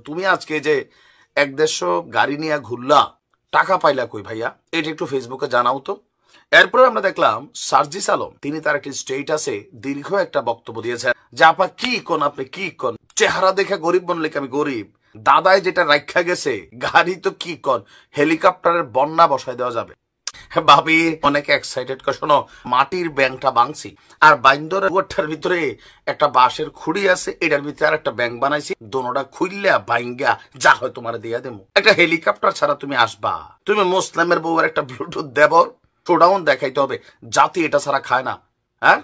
তুমি আজকে যে 1-150 গাড়ি নিয়ে ঘুরলা, টাকা পাইলা কই ভাইয়া? এটা একটু ফেসবুকে জানাও তো। এরপরে আমরা দেখলাম সার্জিস আলম, তিনি তার একটি স্টেটাসে দীর্ঘ একটা বক্তব্য দিয়েছেন যে আপা কি কোন, আপনি কি কোন, চেহারা দেখে গরিব বনলে কি আমি গরিব? দাদায় যেটা রাখা গেছে গাড়ি তো কি কোন, হেলিকপ্টারের বন্যা বসায় দেওয়া যাবে। ভাবি অনেকে এক্সাইটেড করে, শোনো মাটির ব্যাংকটা বাংছি আর বাইন্দর গোটার ভিতরে একটা বাঁশের খুঁড়ি আছে, এটার ভিতরে আর একটা ব্যাংক বানাইছি, দোনোটা খুললা বাইঙ্গা যা হয় তোমার দিয়া দেবো। একটা হেলিকপ্টার ছাড়া তুমি আসবা? তুমি মুসলিমের বউয়ের একটা ব্লুটুথ দেবর শোডাউন দেখাইতে হবে, জাতি এটা ছাড়া খায় না। হ্যাঁ,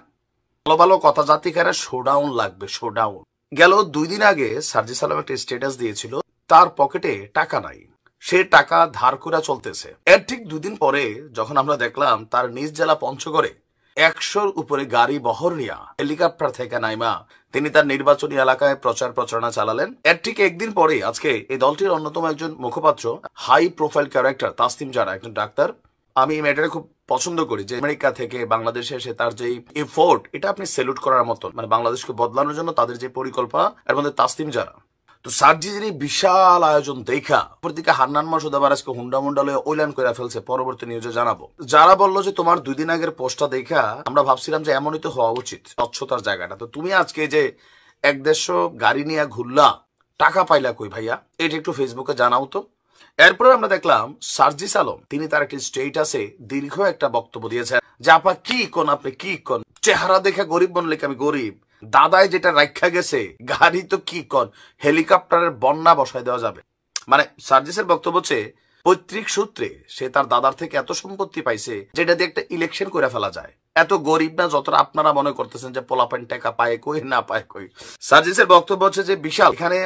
ভালো ভালো কথা, জাতি খায় না, শোডাউন লাগবে, শোডাউন। গেল 2 দিন আগে সার্জিস আলম একটা স্ট্যাটাস দিয়েছিল তার পকেটে টাকা নাই, সে টাকা ধার করে চলতেছে। এর ঠিক 2 দিন পরে যখন আমরা দেখলাম তার নিজ জেলা পঞ্চগড়ে 100-র উপরে গাড়ি বহর নিয়া হেলিকপ্টার থেকে নাইমা তিনি তার নির্বাচনী এলাকায় প্রচার প্রচারণা চালালেন। এর ঠিক একদিন পরে আজকে এই দলটির অন্যতম একজন মুখপাত্র, হাই প্রোফাইল ক্যারেক্টার তাসলিম জারা, একজন ডাক্তার, আমি এই মেয়েটাকে খুব পছন্দ করি যে আমেরিকা থেকে বাংলাদেশে এসে তার যে এফোর্ট, এটা আপনি সেলুট করার মতন। মানে বাংলাদেশকে বদলানোর জন্য তাদের যে পরিকল্পনা, এর মধ্যে তাসলিম জারা। তো সার্জিসের এই বিশাল আয়োজন দেখা অপরদিকে হান্নান মাসুদ আবার আজকে হুন্ডা মুন্ডা লয়ে ওইলান করে ফেলছে, পরবর্তী নিউজে জানাবো। যারা বললো যে তোমার 2 দিন আগের পোস্টটা দেখা আমরা ভাবছিলাম যে এমনই তো হওয়া উচিত, স্বচ্ছতার জায়গাটা। তো তুমি আজকে যে 1-150 গাড়ি নিয়ে ঘুরলা, টাকা পাইলা কই ভাইয়া? এটা একটু ফেসবুকে জানাও তো। এরপরে আমরা দেখলাম সার্জিস আলম, তিনি তার একটি স্টেটাসে দীর্ঘ একটা বক্তব্য দিয়েছেন যে আপা কি কোন, আপনি কি কোন, চেহারা দেখে গরিব বনলে কি আমি গরিব? দাদায় যেটা রাখা গেছে গাড়ি তো কি কোন, হেলিকপ্টারের বন্যা বসায় দেওয়া যাবে। মানে সার্জিসের বক্তব্য হচ্ছে পৈতৃক সূত্রে সে তার দাদার থেকে এত সম্পত্তি পাইছে যেটা দিয়ে একটা ইলেকশন করে ফেলা যায়। এত গরিব না যতটা আপনারা মনে করতেছেন যে পোলাপান টাকা পায় কই না পায় কই। সার্জিসের বক্তব্য হচ্ছে যে বিশাল, এখানে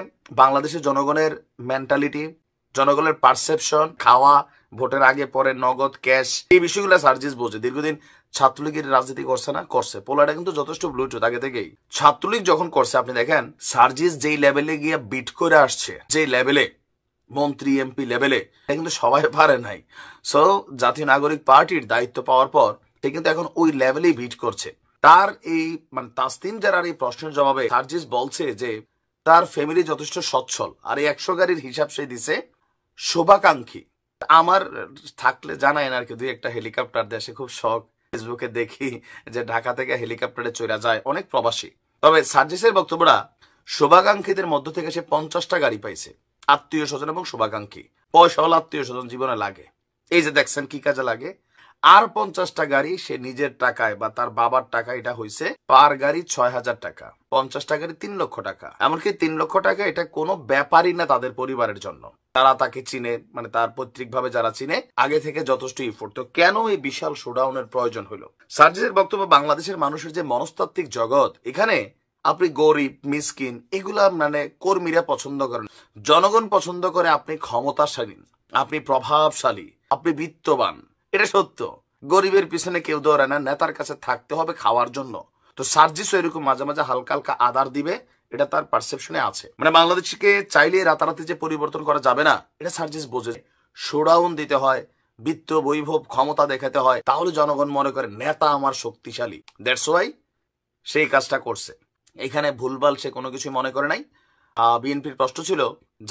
বাংলাদেশের জনগণের মেন্টালিটি, জনগণের পারসেপশন, খাওয়া, ভোটের আগে পরে নগদ ক্যাশ, এই বিষয়গুলো সার্জিস বোঝে। দীর্ঘদিন ছাত্রলীগের রাজনীতি করছে না, করছে, পোলাটা কিন্তু যথেষ্ট ব্লুটুথ আগে থেকেই। ছাত্রলীগ যখন করছে আপনি দেখেন সার্জিস যেই লেভেলে গিয়ে বিট করে আসছে, যে লেভেলে মন্ত্রী এমপি লেভেলে, এটা কিন্তু সবাই পারে নাই। সো জাতীয় নাগরিক পার্টির দায়িত্ব পাওয়ার পর সে কিন্তু এখন ওই লেভেলেই বিট করছে। তার এই মানে তাসলিম জারার এই প্রশ্নের জবাবে সার্জিস বলছে যে তার ফ্যামিলি যথেষ্ট সচ্ছল, আর এই 100 গাড়ির হিসাব সে দিছে শুভাকাঙ্ক্ষী। আমার থাকলে জানায় আর কি 2-1টা হেলিকপ্টার দেশে খুব শখ, ফেসবুকে দেখি যে ঢাকা থেকে হেলিকপ্টারে চলে যায় অনেক প্রবাসী। তবে সার্জিসের বক্তব্যটা শুভাকাঙ্ক্ষীদের মধ্য থেকে সে 50টা গাড়ি পাইছে, আত্মীয় স্বজন এবং শুভাকাঙ্ক্ষী। পয়সাওয়ালা আত্মীয় স্বজন জীবনে লাগে, এই যে দেখছেন কি কাজে লাগে। আর 50টা গাড়ি সে নিজের টাকায় বা তার বাবার টাকা, এটা হয়েছে পার গাড়ি 6000 টাকা, 50টা গাড়ি 3 লক্ষ টাকা। এমনকি 3 লক্ষ টাকা এটা কোনো ব্যাপারই না তাদের পরিবারের জন্য, তারা তাকে চিনে, মানে তার পৈতৃক ভাবে যারা চিনে আগে থেকে যথেষ্ট ইফোর্ট। তো কেন এই বিশাল শোডাউনের প্রয়োজন হলো? সার্জিসের বক্তব্য বাংলাদেশের মানুষের যে মনস্তাত্ত্বিক জগৎ, এখানে আপনি গরিব মিসকিন এগুলা মানে কর্মীরা পছন্দ করেন, জনগণ পছন্দ করে আপনি ক্ষমতাশালী, আপনি প্রভাবশালী, আপনি বিত্তবান। এটা সত্য, গরিবের পিছনে কেউ দৌড়ায় না, নেতার কাছে থাকতে হবে খাওয়ার জন্য। তো সার্জিসও এরকম মাঝে মাঝে হালকা হালকা আদার দিবে, এটা তার পারসেপশনে আছে। মানে বাংলাদেশকে চাইলে রাতারাতি যে পরিবর্তন করা যাবে না, এটা সার্জিস বোঝে। শোডাউন দিতে হয়, বিত্ত বৈভব ক্ষমতা দেখাতে হয়, তাহলে জনগণ মনে করে নেতা আমার শক্তিশালী। দ্যাটস ওয়াই সেই কাজটা করছে। এখানে ভুলভাল সে কোনো কিছু মনে করে নাই। বিএনপির প্রশ্ন ছিল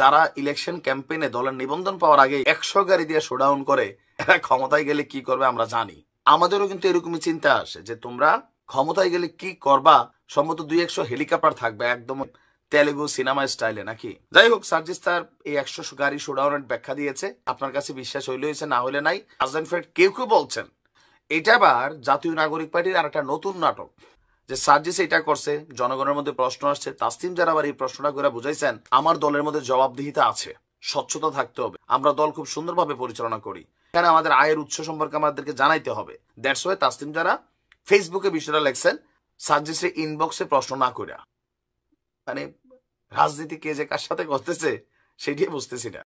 যারা ইলেকশন ক্যাম্পেইনে দলের নিবন্ধন পাওয়ার আগে 100 গাড়ি দিয়ে শোডাউন করে, এরা ক্ষমতায় গেলে কি করবে আমরা জানি। আমাদেরও কিন্তু এরকমই চিন্তা আসে যে তোমরা ক্ষমতায় গেলে কি করবা, সম্ভবত 2-100 হেলিকপ্টার থাকবে একদম তেলেগু সিনেমা স্টাইলে নাকি। যাই হোক, সার্জিস তার এই 100 গাড়ি শোডাউনের ব্যাখ্যা দিয়েছে, আপনার কাছে বিশ্বাস হইলে হয়েছে, না হলে নাই। কেউ কেউ বলছেন এটা আবার জাতীয় নাগরিক পার্টির আর একটা নতুন নাটক, যে সার্জিস এটা করছে, জনগণের মধ্যে প্রশ্ন আসছে। তাসলিম যারা আবার এই প্রশ্নটা করে বুঝাইছেন আমার দলের মধ্যে জবাবদিহিতা আছে, স্বচ্ছতা থাকতে হবে, আমরা দল খুব সুন্দরভাবে পরিচালনা করি, এখানে আমাদের আয়ের উৎস সম্পর্কে আমাদেরকে জানাইতে হবে। দ্যাটস ওয়াই তাসলিম যারা ফেসবুকে বিষয়টা লেখছেন, সার্জিসের ইনবক্সে প্রশ্ন না করে। মানে রাজনীতি কে যে কার সাথে করতেছে সেটাই বুঝতেছি না।